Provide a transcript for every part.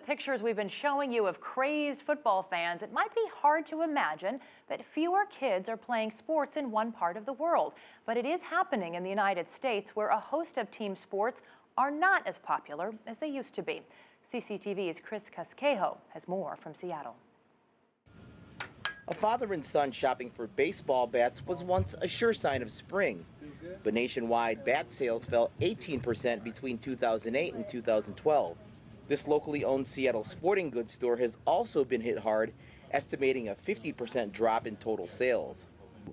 Pictures we've been showing you of crazed football fans, it might be hard to imagine that fewer kids are playing sports in one part of the world. But it is happening in the United States, where a host of team sports are not as popular as they used to be. CCTV's Casquejo has more from Seattle. A father and son shopping for baseball bats was once a sure sign of spring. But nationwide, bat sales fell 18% between 2008 and 2012. This locally owned Seattle sporting goods store has also been hit hard, estimating a 50% drop in total sales.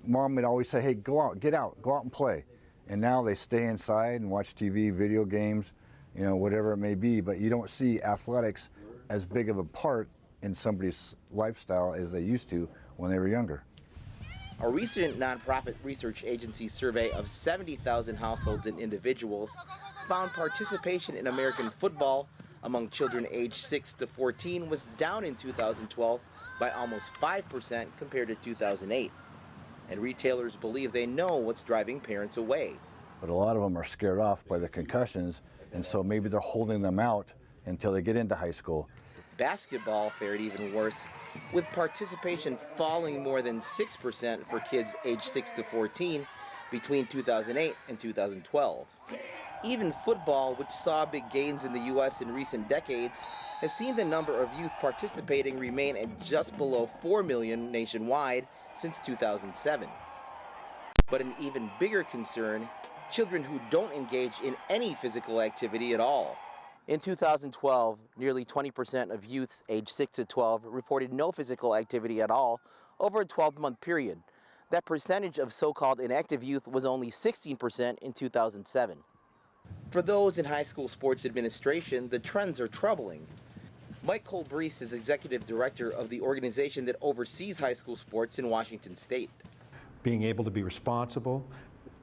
Mom would always say, hey, go out, get out, go out and play. And now they stay inside and watch TV, video games, you know, whatever it may be. But you don't see athletics as big of a part in somebody's lifestyle as they used to when they were younger. A recent nonprofit research agency survey of 70,000 households and individuals found participation in American football among children aged 6 to 14 was down in 2012 by almost 5% compared to 2008. And retailers believe they know what's driving parents away. But a lot of them are scared off by the concussions, and so maybe they're holding them out until they get into high school. Basketball fared even worse, with participation falling more than 6% for kids aged 6 to 14 between 2008 and 2012. Even football, which saw big gains in the U.S. in recent decades, has seen the number of youth participating remain at just below 4 million nationwide since 2007. But an even bigger concern, children who don't engage in any physical activity at all. In 2012, nearly 20% of youths aged 6 to 12 reported no physical activity at all over a 12-month period. That percentage of so-called inactive youth was only 16% in 2007. For those in high school sports administration, the trends are troubling. Mike Colbrese is executive director of the organization that oversees high school sports in Washington State. Being able to be responsible,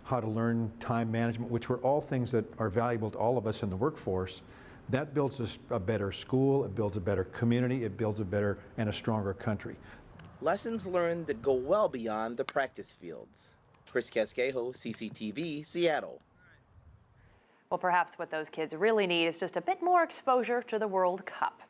how to learn time management, which were all things that are valuable to all of us in the workforce, that builds a better school, it builds a better community, it builds a better and a stronger country. Lessons learned that go well beyond the practice fields. Casquejo, CCTV, Seattle. Well, perhaps what those kids really need is just a bit more exposure to the World Cup.